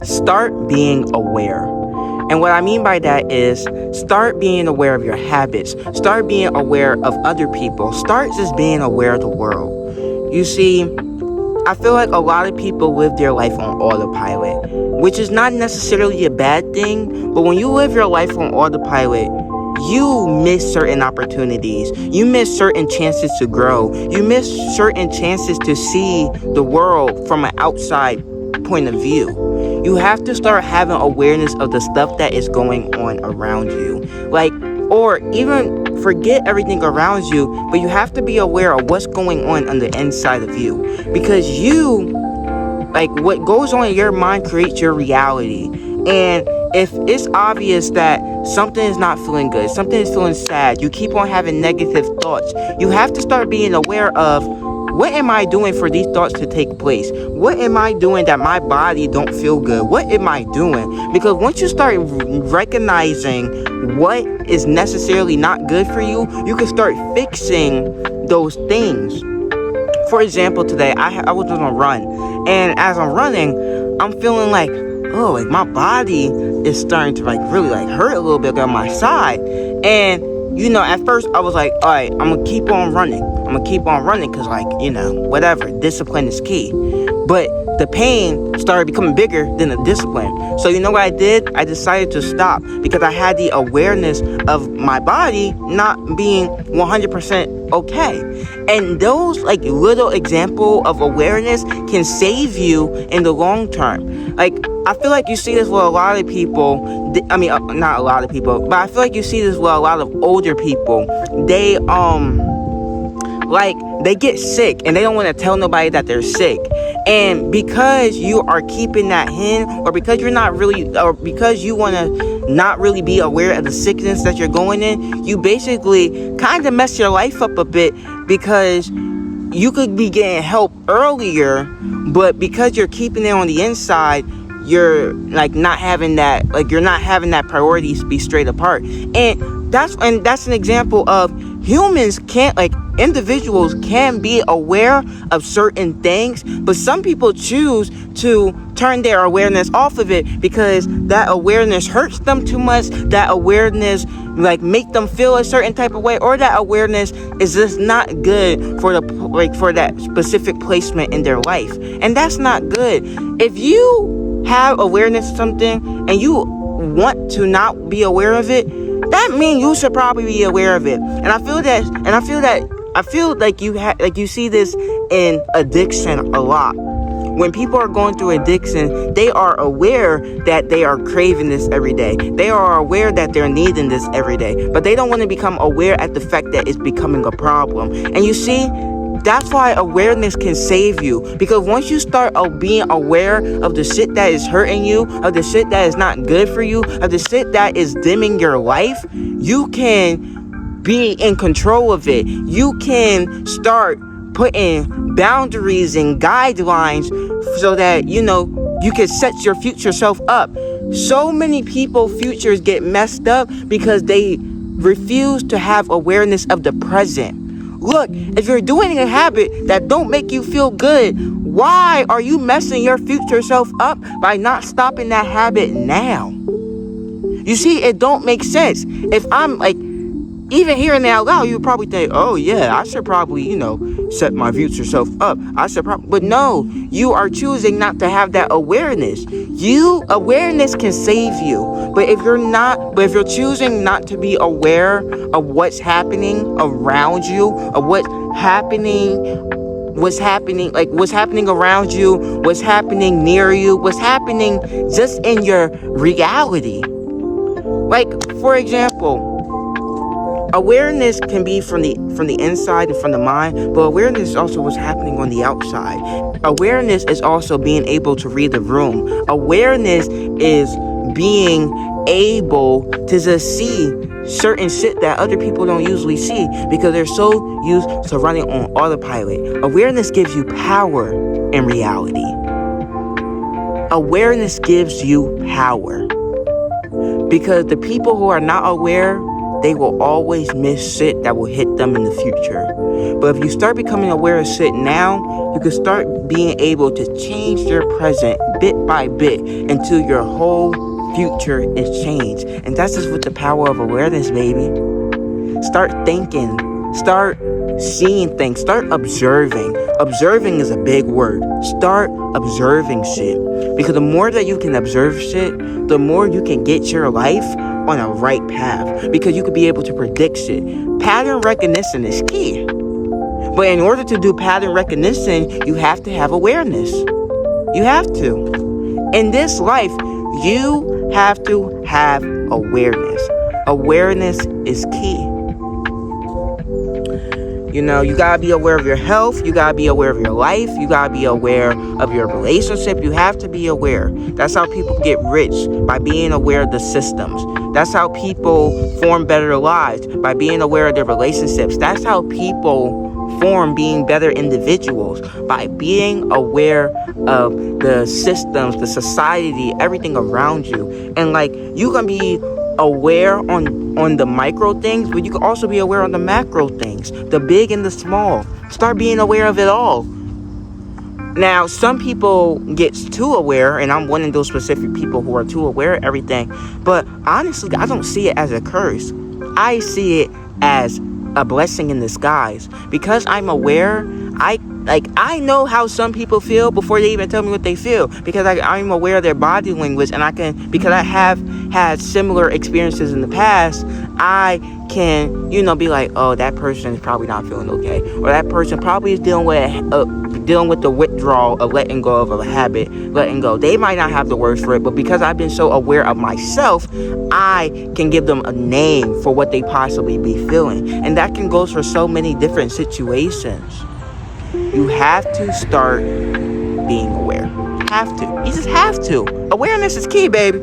start being aware. And what I mean by that is start being aware of your habits. Start being aware of other people. Start just being aware of the world. You see, I feel like a lot of people live their life on autopilot, which is not necessarily a bad thing, but when you live your life on autopilot, you miss certain opportunities. You miss certain chances to grow. You miss certain chances to see the world from an outside point of view. You have to start having awareness of the stuff that is going on around you. Or even forget everything around you, but you have to be aware of what's going on the inside of you. Because what goes on in your mind creates your reality. And if it's obvious that something is not feeling good, something is feeling sad, you keep on having negative thoughts, you have to start being aware of, what am I doing for these thoughts to take place? What am I doing that my body don't feel good? What am I doing? Because once you start recognizing what is necessarily not good for you, you can start fixing those things. For example, today I was on a run, and as I'm running, I'm feeling like my body is starting to really hurt a little bit on my side. And at first I was like, all right, I'm gonna keep on running because whatever, discipline is key. But the pain started becoming bigger than the discipline. So you know what I did? I decided to stop because I had the awareness of my body not being 100% okay. And those little example of awareness can save you in the long term. I feel like you see this with a lot of people. Not a lot of people, but I feel like you see this with a lot of older people. They get sick and they don't want to tell nobody that they're sick. And because you are keeping that in, or because you want to not really be aware of the sickness that you're going in, you basically kind of mess your life up a bit, because you could be getting help earlier, but because you're keeping it on the inside, you're not having that priorities be straight apart. And that's an example of individuals can be aware of certain things, but some people choose to turn their awareness off of it because that awareness hurts them too much. That awareness make them feel a certain type of way, or that awareness is just not good for that specific placement in their life. And that's not good. If you have awareness of something and you want to not be aware of it, that means you should probably be aware of it. And I feel like you see this in addiction a lot. When people are going through addiction, they are aware that they are craving this every day. They are aware that they're needing this every day, but they don't want to become aware at the fact that it's becoming a problem. And you see, that's why awareness can save you. Because once you start being aware of the shit that is hurting you, of the shit that is not good for you, of the shit that is dimming your life, you can be in control of it. You can start putting boundaries and guidelines so that you can set your future self up. So many people's futures get messed up because they refuse to have awareness of the present. Look, if you're doing a habit that don't make you feel good, why are you messing your future self up by not stopping that habit now? You see, it don't make sense. If I'm even hearing it out loud, you would probably think, oh yeah, I should probably, set my future self up. But no, you are choosing not to have that awareness. Awareness can save you. But if you're choosing not to be aware of what's happening around you, of what's happening around you, what's happening near you, what's happening just in your reality. For example, awareness can be from the inside and from the mind, but awareness is also what's happening on the outside. Awareness is also being able to read the room. Awareness is being able to just see certain shit that other people don't usually see because they're so used to running on autopilot. Awareness gives you power in reality. Awareness gives you power. Because the people who are not aware, they will always miss shit that will hit them in the future. But if you start becoming aware of shit now, you can start being able to change your present bit by bit until your whole future is changed. And that's just with the power of awareness, baby. Start thinking. Start seeing things. Start observing. Observing is a big word. Start observing shit. Because the more that you can observe shit, the more you can get your life on a right path. Because you could be able to predict shit. Pattern recognition is key. But in order to do pattern recognition, you have to have awareness. You have to. In this life, you have to have awareness. Awareness is key. You know, you gotta be aware of your health. You gotta be aware of your life. You gotta be aware of your relationship. You have to be aware. That's how people get rich, by being aware of the systems. That's how people form better lives, by being aware of their relationships. That's how people form being better individuals, by being aware of the systems, the society, everything around you. And like, you can be aware on the micro things, but you can also be aware on the macro things, the big and the small. Start being aware of it all. Now, some people get too aware, and I'm one of those specific people who are too aware of everything. But honestly, I don't see it as a curse. I see it as a blessing in disguise. Because I'm aware, I know how some people feel before they even tell me what they feel, because I'm aware of their body language, and because I have had similar experiences in the past, I can, be like, oh, that person is probably not feeling okay, or that person probably is dealing with the withdrawal of letting go of a habit, letting go. They might not have the words for it, but because I've been so aware of myself, I can give them a name for what they possibly be feeling. And that can go for so many different situations. You have to start being aware. Have to. You just have to. Awareness is key, baby.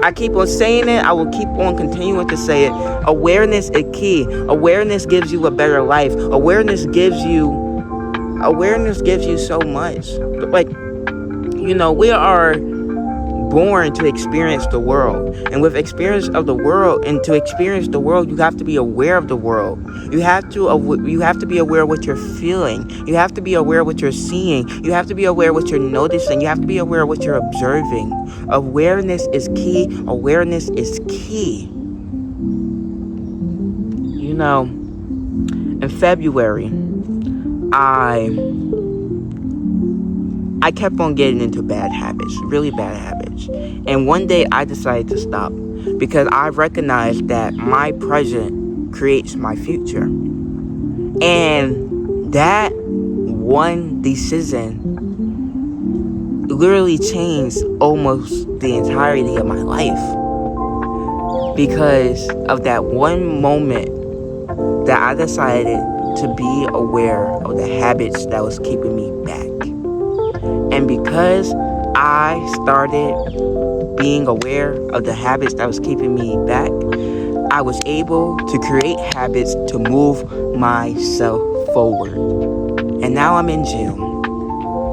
I keep on saying it. I will keep on continuing to say it. Awareness is key. Awareness gives you a better life. Awareness gives you so much. Like, we are born to experience the world. And with experience of the world, and to experience the world, you have to be aware of the world. You have to be aware of what you're feeling. You have to be aware of what you're seeing. You have to be aware of what you're noticing. You have to be aware of what you're observing. Awareness is key. Awareness is key. In February, I kept on getting into bad habits, really bad habits. And one day I decided to stop, because I recognized that my present creates my future. And that one decision literally changed almost the entirety of my life. Because of that one moment that I decided to be aware of the habits that was keeping me back. And because I started being aware of the habits that was keeping me back, I was able to create habits to move myself forward. And now I'm in gym,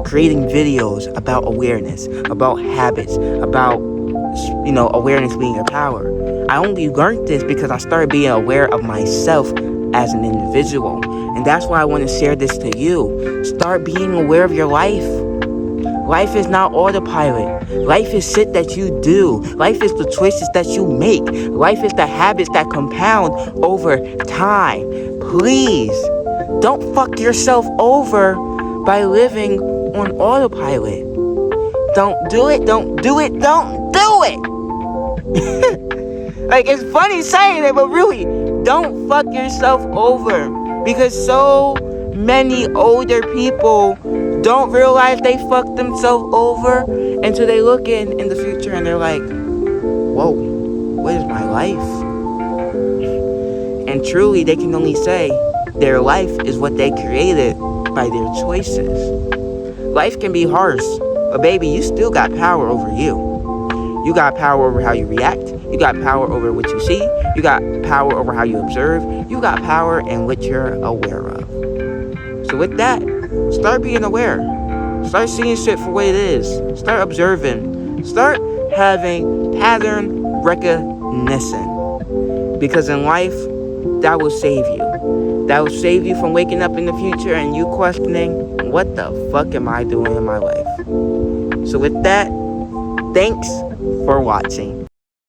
creating videos about awareness, about habits, about, awareness being a power. I only learned this because I started being aware of myself as an individual. And that's why I want to share this to you. Start being aware of your life. Life is not autopilot. Life is shit that you do. Life is the choices that you make. Life is the habits that compound over time. Please, don't fuck yourself over by living on autopilot. Don't do it, don't do it, don't do it! Like, it's funny saying it, but really, don't fuck yourself over. Because so many older people don't realize they fucked themselves over until they look in the future and they're like, whoa, what is my life? And truly, they can only say their life is what they created by their choices. Life can be harsh, but baby, you still got power over you. You got power over how you react. You got power over what you see. You got power over how you observe. You got power in what you're aware of. So with that, start being aware. Start seeing shit for what it is. Start observing. Start having pattern recognition. Because in life, that will save you. that will save you from waking up in the future and you questioning, what the fuck am I doing in my life? So with that, thanks for watching.